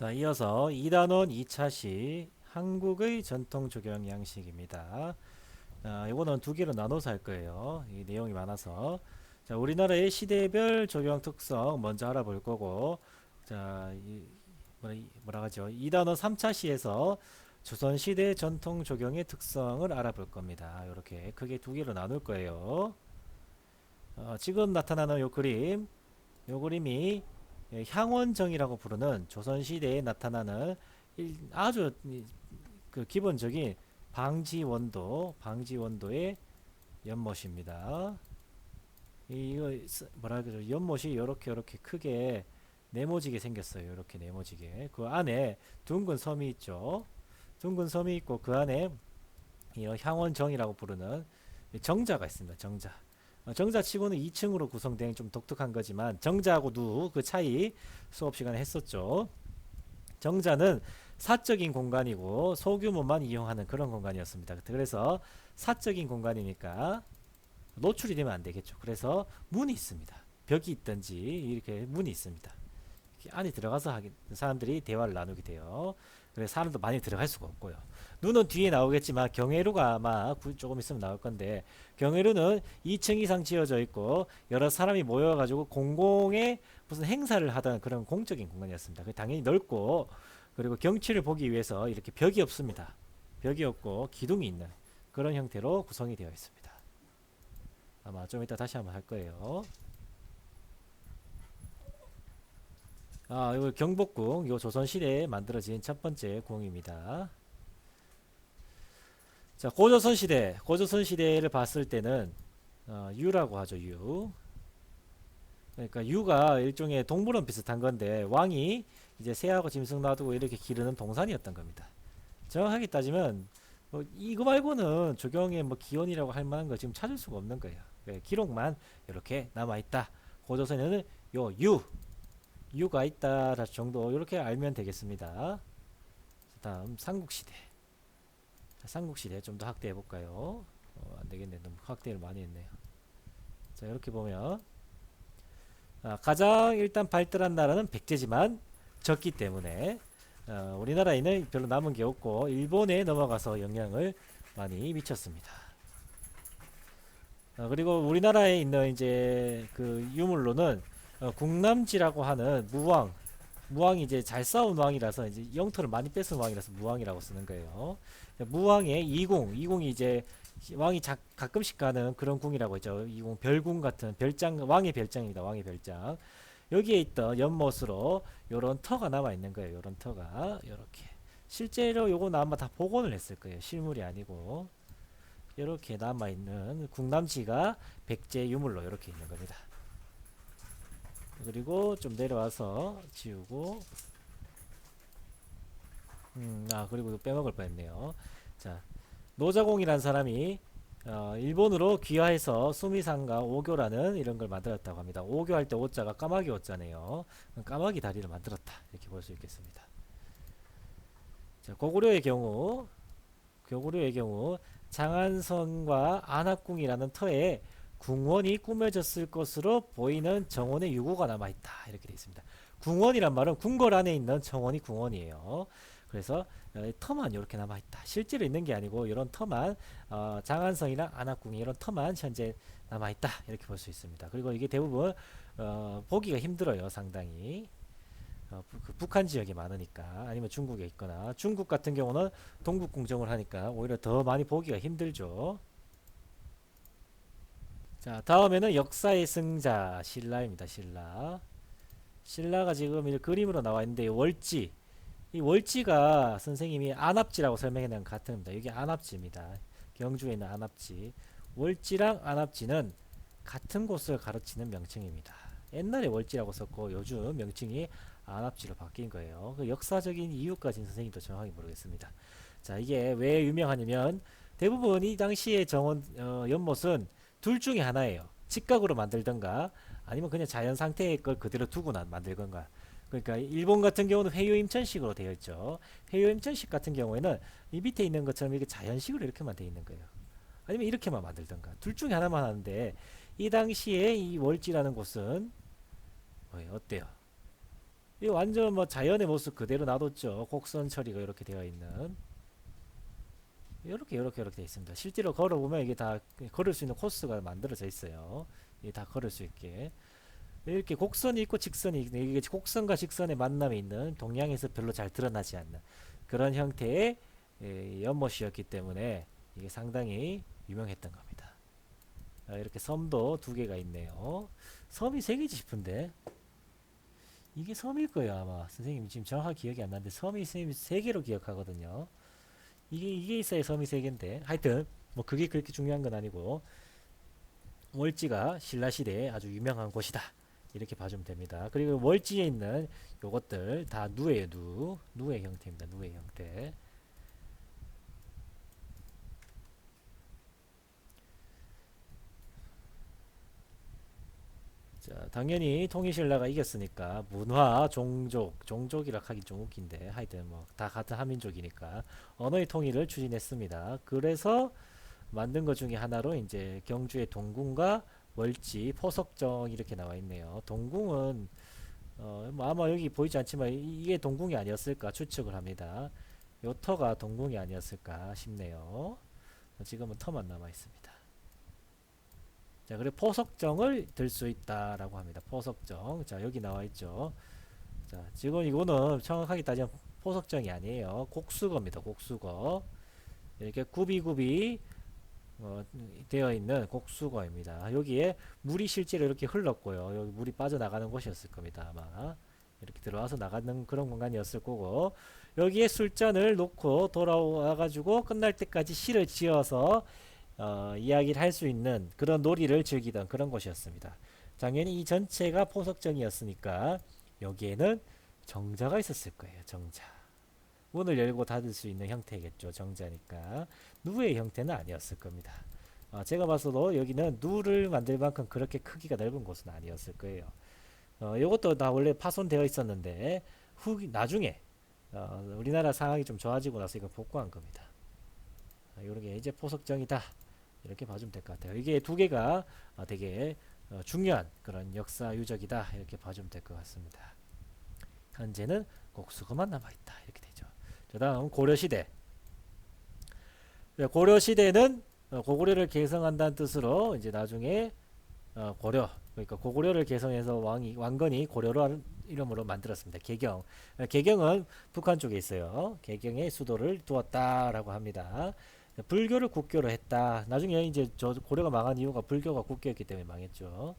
자, 이어서 이단원 2차시 한국의 전통 조경 양식입니다. 이거는 두 개로 나눠서 할 거예요. 이 내용이 많아서. 자, 우리나라의 시대별 조경 특성 먼저 알아볼 거고, 자, 뭐라 하죠? 이단원 3차시에서 조선시대 전통 조경의 특성을 알아볼 겁니다. 이렇게 크게 두 개로 나눌 거예요. 지금 나타나는 요 그림이 향원정이라고 부르는 조선시대에 나타나는 아주 그 기본적인 방지원도의 연못입니다. 이거 뭐라 그러죠? 연못이 이렇게 크게 네모지게 생겼어요. 이렇게 네모지게. 그 안에 둥근 섬이 있죠. 둥근 섬이 있고 그 안에 이 향원정이라고 부르는 정자가 있습니다. 정자. 정자치고는 2층으로 구성된 좀 독특한 거지만 정자하고 누 그 차이 수업 시간에 했었죠. 정자는 사적인 공간이고 소규모만 이용하는 그런 공간이었습니다. 그래서 사적인 공간이니까 노출이 되면 안 되겠죠. 그래서 문이 있습니다. 벽이 있든지 이렇게 문이 있습니다. 안에 들어가서 사람들이 대화를 나누게 돼요. 그래서 사람도 많이 들어갈 수가 없고요. 눈은 뒤에 나오겠지만 경회루가 아마 조금 있으면 나올 건데, 경회루는 2층 이상 지어져 있고 여러 사람이 모여가지고 공공의 무슨 행사를 하던 그런 공적인 공간이었습니다. 당연히 넓고, 그리고 경치를 보기 위해서 이렇게 벽이 없습니다. 벽이 없고 기둥이 있는 그런 형태로 구성이 되어 있습니다. 아마 좀 이따 다시 한번 할 거예요. 이거 경복궁, 요 조선시대에 만들어진 첫 번째 궁입니다. 자, 고조선 시대를 봤을 때는 유라고 하죠, 유. 그러니까 유가 일종의 동물원 비슷한 건데 왕이 이제 새하고 짐승 놔두고 이렇게 기르는 동산이었던 겁니다. 정확하게 따지면 뭐 이거 말고는 조경의 뭐 기원이라고 할 만한 거 지금 찾을 수가 없는 거예요. 기록만 이렇게 남아 있다. 고조선에는 요 유가 있다 정도 이렇게 알면 되겠습니다. 다음 삼국시대. 삼국시대 좀 더 확대해 볼까요? 안 되겠네. 너무 확대를 많이 했네요. 자, 이렇게 보면 가장 일단 발달한 나라는 백제지만 적기 때문에 우리나라에는 별로 남은 게 없고 일본에 넘어가서 영향을 많이 미쳤습니다. 그리고 우리나라에 있는 이제 그 유물로는 국남지라고 하는 무왕이 이제 잘 싸운 왕이라서 이제 영토를 많이 뺏은 왕이라서 무왕이라고 쓰는 거예요. 무왕의 이궁이 이제 왕이 가끔씩 가는 그런 궁이라고 했죠. 이궁 별궁 같은 별장, 왕의 별장입니다. 왕의 별장. 여기에 있던 연못으로 요런 터가 남아 있는 거예요. 요런 터가 요렇게. 실제로 요거는 아마 다 복원을 했을 거예요. 실물이 아니고. 이렇게 남아 있는 궁남지가 백제 유물로 이렇게 있는 겁니다. 그리고 좀 내려와서 지우고 그리고 빼먹을 뻔했네요. 자, 노자공이라는 사람이 일본으로 귀화해서 수미상가 오교라는 이런 걸 만들었다고 합니다. 오교할 때 오자가 까마귀 오자네요. 까마귀 다리를 만들었다 이렇게 볼 수 있겠습니다. 자, 고구려의 경우 장안성과 안압궁이라는 터에 궁원이 꾸며졌을 것으로 보이는 정원의 유구가 남아있다 이렇게 되어 있습니다. 궁원이란 말은 궁궐 안에 있는 정원이 궁원이에요. 그래서 터만 이렇게 남아있다. 실제로 있는 게 아니고 이런 터만 장안성이나 안압궁이 이런 터만 현재 남아있다 이렇게 볼 수 있습니다. 그리고 이게 대부분 보기가 힘들어요. 상당히. 그 북한 지역이 많으니까 아니면 중국에 있거나 중국 같은 경우는 동북 궁정을 하니까 오히려 더 많이 보기가 힘들죠. 자, 다음에는 역사의 승자 신라입니다. 신라가 지금 이 그림으로 나와 있는데 이 월지가 선생님이 안압지라고 설명해 놓은 같습니다. 여기 안압지입니다. 경주에 있는 안압지. 월지랑 안압지는 같은 곳을 가르치는 명칭입니다. 옛날에 월지라고 썼고 요즘 명칭이 안압지로 바뀐 거예요. 그 역사적인 이유까지는 선생님도 정확히 모르겠습니다. 자, 이게 왜 유명하냐면 대부분 이 당시의 연못은 둘 중에 하나예요. 직각으로 만들던가 아니면 그냥 자연 상태의 걸 그대로 두고 만들건가. 그러니까 일본 같은 경우는 회유임천식으로 되어 있죠. 회유임천식 같은 경우에는 이 밑에 있는 것처럼 이렇게 자연식으로 이렇게만 되어 있는 거예요. 아니면 이렇게만 만들던가. 둘 중에 하나만 하는데 이 당시에 이 월지라는 곳은 어때요? 이 완전 뭐 자연의 모습 그대로 놔뒀죠. 곡선 처리가 이렇게 되어 있는 이렇게 되어 있습니다. 실제로 걸어보면 이게 다 걸을 수 있는 코스가 만들어져 있어요. 이게 다 걸을 수 있게 이렇게 곡선이 있고 직선이 있는 이게 곡선과 직선의 만남이 있는 동양에서 별로 잘 드러나지 않는 그런 형태의 연못이었기 때문에 이게 상당히 유명했던 겁니다. 이렇게 섬도 두 개가 있네요. 섬이 세 개지 싶은데 이게 섬일 거예요 아마. 선생님 지금 정확하게 기억이 안 나는데 섬이 선생님이 세 개로 기억하거든요. 이게 있어야 섬이 세 개인데 하여튼 뭐 그게 그렇게 중요한 건 아니고 월지가 신라 시대에 아주 유명한 곳이다. 이렇게 봐주면 됩니다. 그리고 월지에 있는 요것들 다 누예요. 누의 형태입니다. 누의 형태. 자, 당연히 통일신라가 이겼으니까 문화, 종족이라 하기 좀 웃긴데 하여튼 뭐 다 같은 한민족이니까 언어의 통일을 추진했습니다. 그래서 만든 것 중에 하나로 이제 경주의 동궁과 월지, 포석정 이렇게 나와 있네요. 동궁은 뭐 아마 여기 보이지 않지만 이게 동궁이 아니었을까 추측을 합니다. 요 터가 동궁이 아니었을까 싶네요. 지금은 터만 남아 있습니다. 자, 그리고 포석정을 들 수 있다라고 합니다. 포석정. 자, 여기 나와 있죠. 자, 지금 이거는 정확하게 따지면 포석정이 아니에요. 곡수거입니다. 곡수거. 이렇게 굽이굽이 되어 있는 곡수거입니다. 여기에 물이 실제로 이렇게 흘렀고요. 여기 물이 빠져나가는 곳이었을 겁니다. 아마 이렇게 들어와서 나가는 그런 공간이었을 거고 여기에 술잔을 놓고 돌아와 가지고 끝날 때까지 시를 지어서 이야기를 할 수 있는 그런 놀이를 즐기던 그런 곳이었습니다. 당연히 이 전체가 포석정이었으니까 여기에는 정자가 있었을 거예요. 정자. 문을 열고 닫을 수 있는 형태겠죠. 정자니까. 누의 형태는 아니었을 겁니다. 제가 봤어도 여기는 누를 만들 만큼 그렇게 크기가 넓은 곳은 아니었을 거예요. 이것도 다 원래 파손되어 있었는데 나중에 우리나라 상황이 좀 좋아지고 나서 이걸 복구한 겁니다. 이렇게 이제 포석정이다. 이렇게 봐주면 될 것 같아요. 이게 두 개가 되게 중요한 그런 역사 유적이다. 이렇게 봐주면 될 것 같습니다. 현재는 곡수거만 남아있다. 이렇게 되죠. 그 다음 고려시대. 고려시대는 고구려를 개성한다는 뜻으로 이제 나중에 고려 그러니까 고구려를 개성해서 왕건이 고려로 이름으로 만들었습니다. 개경. 개경은 북한 쪽에 있어요. 개경에 수도를 두었다라고 합니다. 불교를 국교로 했다. 나중에 이제 저 고려가 망한 이유가 불교가 국교였기 때문에 망했죠.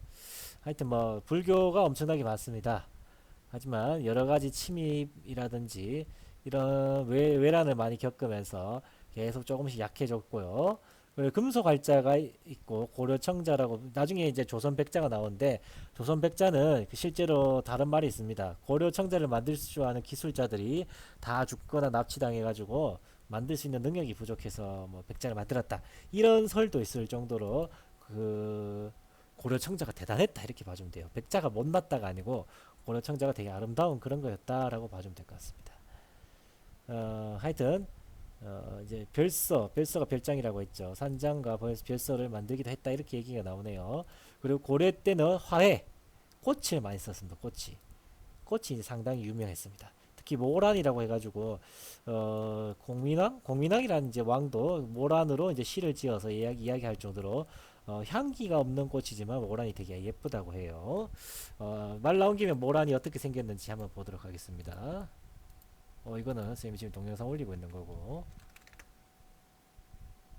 하여튼 뭐 불교가 엄청나게 많습니다. 하지만 여러 가지 침입이라든지 이런 외란을 많이 겪으면서 계속 조금씩 약해졌고요. 금속활자가 있고 고려청자라고 나중에 이제 조선백자가 나오는데 조선백자는 실제로 다른 말이 있습니다. 고려청자를 만들 줄 아는 기술자들이 다 죽거나 납치당해가지고 만들 수 있는 능력이 부족해서 뭐 백자를 만들었다. 이런 설도 있을 정도로 그 고려청자가 대단했다 이렇게 봐주면 돼요. 백자가 못났다가 아니고 고려청자가 되게 아름다운 그런 거였다라고 봐주면 될 것 같습니다. 하여튼 이제 별서가 별장이라고 했죠. 산장과 별서를 만들기도 했다 이렇게 얘기가 나오네요. 그리고 고려 때는 화훼, 꽃을 많이 썼습니다. 꽃이 상당히 유명했습니다. 특히 모란이라고 해가지고 공민왕이라는 이제 왕도 모란으로 이제 시를 지어서 이야기할 정도로 향기가 없는 꽃이지만 모란이 되게 예쁘다고 해요. 말 나온 김에 모란이 어떻게 생겼는지 한번 보도록 하겠습니다. 이거는 선생님이 지금 동영상 올리고 있는 거고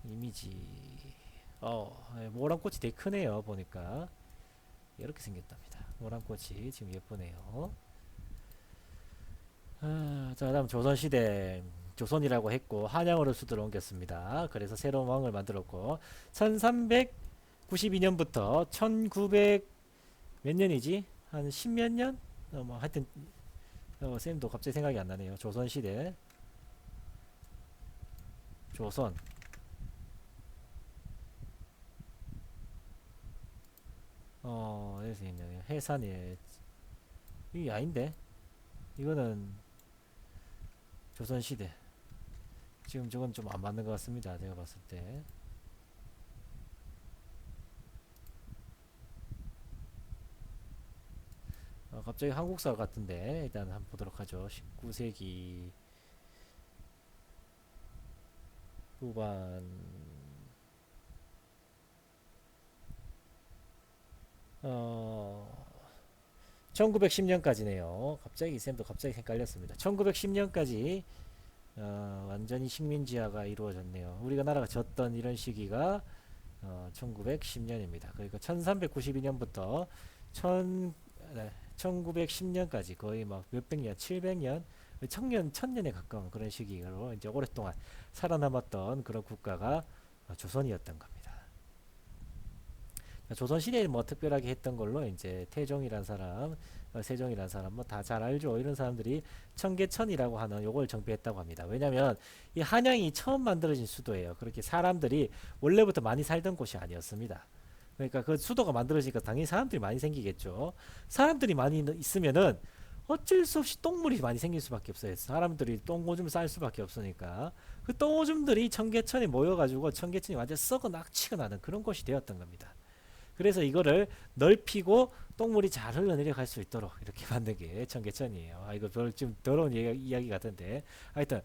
이미지 모란꽃이 되게 크네요. 보니까 이렇게 생겼답니다. 모란꽃이 지금 예쁘네요. 자, 다음 조선시대 조선이라고 했고 한양으로 수도를 옮겼습니다. 그래서 새로운 왕을 만들었고 1392년부터 1900 몇 년이지? 한 10몇 년? 뭐 하여튼 쌤도 갑자기 생각이 안 나네요. 조선시대 조선 여기서 있네요. 해산이 이게 아닌데 이거는 조선시대 지금 저건 좀 안 맞는 것 같습니다. 제가 봤을 때 갑자기 한국사 같은데 일단 한번 보도록 하죠. 19세기 후반. 1910년까지네요. 갑자기 쌤도 갑자기 헷갈렸습니다. 1910년까지 완전히 식민지화가 이루어졌네요. 우리가 나라가 졌던 이런 시기가 1910년입니다. 그러니까 1392년부터 1910년까지 거의 막 몇백 년, 700년, 천년에 가까운 그런 시기로 이제 오랫동안 살아남았던 그런 국가가 조선이었던 겁니다. 조선시대에 뭐 특별하게 했던 걸로 이제 태종이란 사람, 세종이란 사람 뭐 다 잘 알죠. 이런 사람들이 청계천이라고 하는 요걸 정비했다고 합니다. 왜냐하면 이 한양이 처음 만들어진 수도예요. 그렇게 사람들이 원래부터 많이 살던 곳이 아니었습니다. 그러니까 그 수도가 만들어지니까 당연히 사람들이 많이 생기겠죠. 사람들이 많이 있으면은 어쩔 수 없이 똥물이 많이 생길 수밖에 없어요. 사람들이 똥오줌 쌀 수밖에 없으니까 그 똥오줌들이 청계천에 모여가지고 청계천이 완전 썩어 낙치가 나는 그런 곳이 되었던 겁니다. 그래서 이거를 넓히고 똥물이 잘 흘러내려갈 수 있도록 이렇게 만든 게 청계천이에요. 이거 좀 더러운 이야기 같은데 하여튼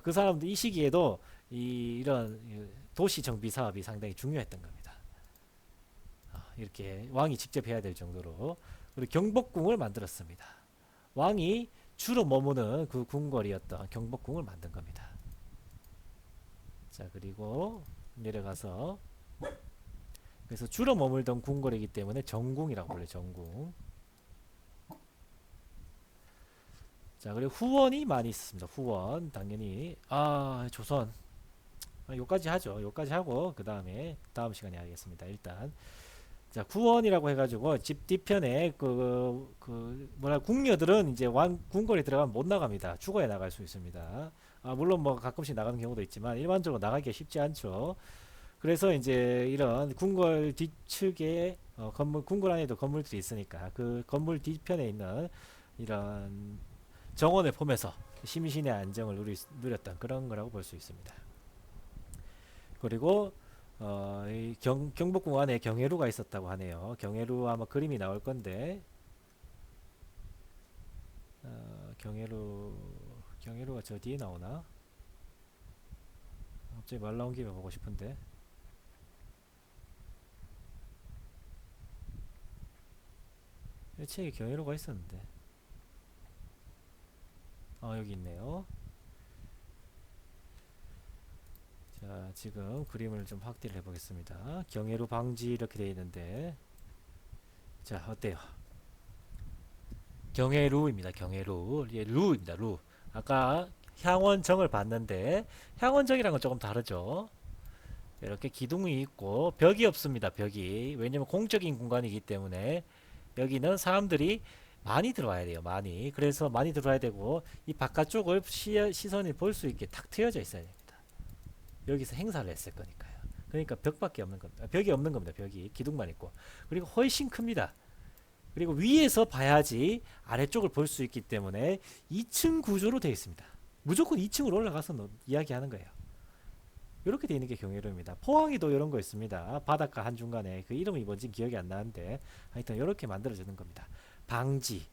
그 사람들 이 시기에도 이런 도시 정비 사업이 상당히 중요했던 겁니다. 이렇게 왕이 직접 해야 될 정도로. 그리고 경복궁을 만들었습니다. 왕이 주로 머무는 그 궁궐이었던 경복궁을 만든 겁니다. 자, 그리고 내려가서 그래서 주로 머물던 궁궐이기 때문에 정궁이라고 불려요. 정궁. 자, 그리고 후원이 많이 있습니다. 후원 당연히 조선 요까지 하죠. 요까지 하고 그 다음에 다음 시간에 하겠습니다. 일단 자, 구원이라고 해가지고 집 뒤편에 궁녀들은 이제 궁궐에 들어가면 못 나갑니다. 죽어야 나갈 수 있습니다. 물론 뭐 가끔씩 나가는 경우도 있지만 일반적으로 나가기가 쉽지 않죠. 그래서 이제 이런 궁궐 뒤측에 궁궐 안에도 건물들이 있으니까 그 건물 뒤편에 있는 이런 정원을 보면서 심신의 안정을 누렸던 그런 거라고 볼 수 있습니다. 그리고 이 경복궁 안에 경회루가 있었다고 하네요. 경회루 아마 그림이 나올 건데 경회루가 저 뒤에 나오나? 갑자기 말 나온 김에 보고 싶은데 이 책에 경회루가 있었는데 여기 있네요. 자, 지금 그림을 좀 확대를 해보겠습니다. 경회루 방지 이렇게 되어 있는데 자, 어때요? 경회루입니다. 경회루. 예, 루입니다. 루. 아까 향원정을 봤는데 향원정이랑은 조금 다르죠. 이렇게 기둥이 있고 벽이 없습니다. 벽이. 왜냐면 공적인 공간이기 때문에 여기는 사람들이 많이 들어와야 돼요. 많이. 그래서 많이 들어와야 되고 이 바깥쪽을 시선이 볼 수 있게 탁 트여져 있어야 됩니다. 여기서 행사를 했을 거니까요. 그러니까 벽밖에 없는 겁니다. 벽이 없는 겁니다. 벽이 기둥만 있고. 그리고 훨씬 큽니다. 그리고 위에서 봐야지 아래쪽을 볼 수 있기 때문에 2층 구조로 되어 있습니다. 무조건 2층으로 올라가서 이야기하는 거예요. 이렇게 되어 있는 게 경회로입니다. 포항에도 이런 거 있습니다. 바닷가 한중간에 그 이름이 뭔지 기억이 안 나는데 하여튼 이렇게 만들어지는 겁니다. 방지.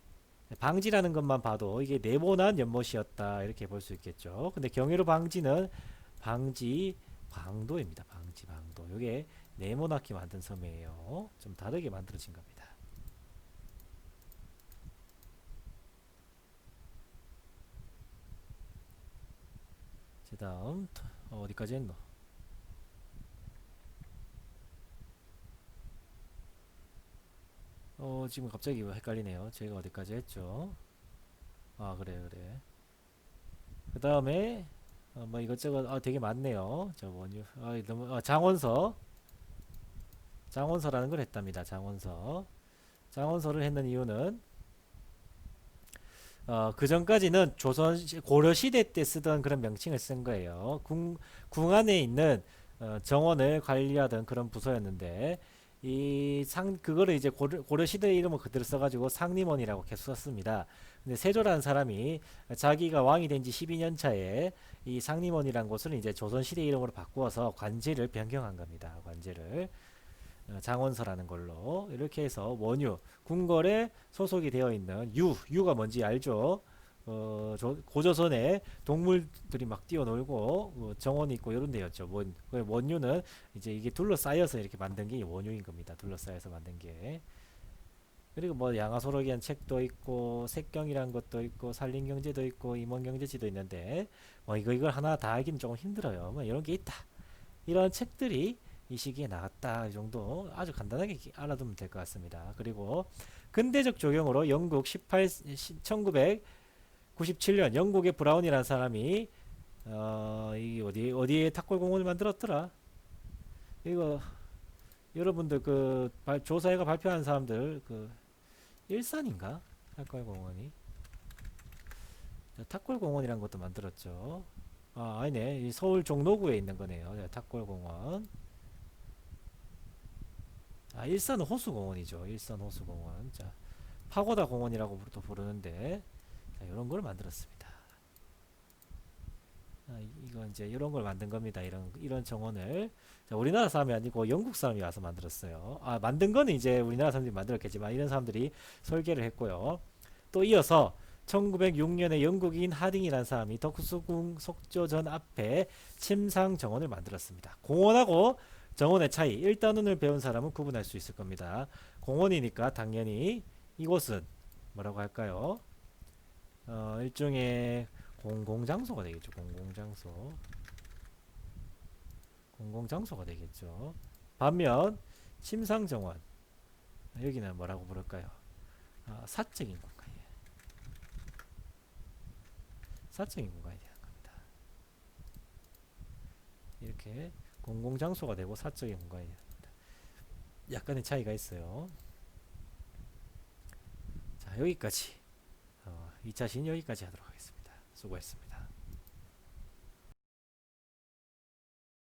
방지라는 것만 봐도 이게 네모난 연못이었다 이렇게 볼 수 있겠죠. 근데 경회로 방지는 방지 방도입니다. 방지 방도. 이게 네모나게 만든 섬이에요. 좀 다르게 만들어진 겁니다. 그 다음 어디까지 했노? 지금 갑자기 헷갈리네요. 제가 어디까지 했죠? 그래. 그 다음에 뭐 이것저것 되게 많네요. 저 원유 너무 장원서라는 걸 했답니다. 장원서를 했는 이유는 그 전까지는 고려 시대 때 쓰던 그런 명칭을 쓴 거예요. 궁 안에 있는 정원을 관리하던 그런 부서였는데 그거를 이제 고려 시대 이름을 그대로 써가지고 상림원이라고 계속 썼습니다. 근데 세조라는 사람이 자기가 왕이 된 지 12년 차에 이 상림원이란 곳을 이제 조선 시대 이름으로 바꾸어서 관제를 변경한 겁니다. 관제를. 장원서라는 걸로 이렇게 해서 원유, 궁궐에 소속이 되어 있는 유가 뭔지 알죠? 고조선에 동물들이 막 뛰어놀고 정원이 있고 이런 데였죠. 원유는 이제 이게 둘러싸여서 이렇게 만든 게 원유인 겁니다. 둘러싸여서 만든 게. 그리고 뭐 양아소록이란 책도 있고 색경이란 것도 있고 산림경제도 있고 임원경제지도 있는데 뭐 이걸 하나 다 알기는 조금 힘들어요. 뭐 이런 게 있다. 이런 책들이 이 시기에 나왔다. 이 정도 아주 간단하게 알아두면 될 것 같습니다. 그리고 근대적 조경으로 영국 1997년 영국의 브라운이라는 사람이 이 어디에 탁골공원을 만들었더라? 이거 여러분들 그 조사회가 발표한 사람들 그 일산인가? 탁골공원이 탁골공원이라는 것도 만들었죠. 아, 아니네. 이 서울 종로구에 있는 거네요. 탁골공원. 아, 일산 호수공원이죠. 일산 호수공원. 자, 파고다 공원이라고 또 부르는데, 자, 이런 걸 만들었습니다. 아, 이건 이제 이런 걸 만든 겁니다. 이런 정원을. 자, 우리나라 사람이 아니고 영국 사람이 와서 만들었어요. 아, 만든 거는 이제 우리나라 사람들이 만들었겠지만, 이런 사람들이 설계를 했고요. 또 이어서 1906년에 영국인 하딩이라는 사람이 덕수궁 속조전 앞에 침상 정원을 만들었습니다. 공원하고 정원의 차이, 일단원을 배운 사람은 구분할 수 있을 겁니다. 공원이니까 당연히 이곳은 뭐라고 할까요? 일종의 공공장소가 되겠죠. 공공장소가 되겠죠. 반면 침상정원, 여기는 뭐라고 부를까요? 사적인 공간이에요. 사적인 공간이 되는 겁니다. 이렇게 공공장소가 되고 사적인 공간이 되는 겁니다. 약간의 차이가 있어요. 자, 여기까지 2차 신 여기까지 하도록 하겠습니다. 수고했습니다.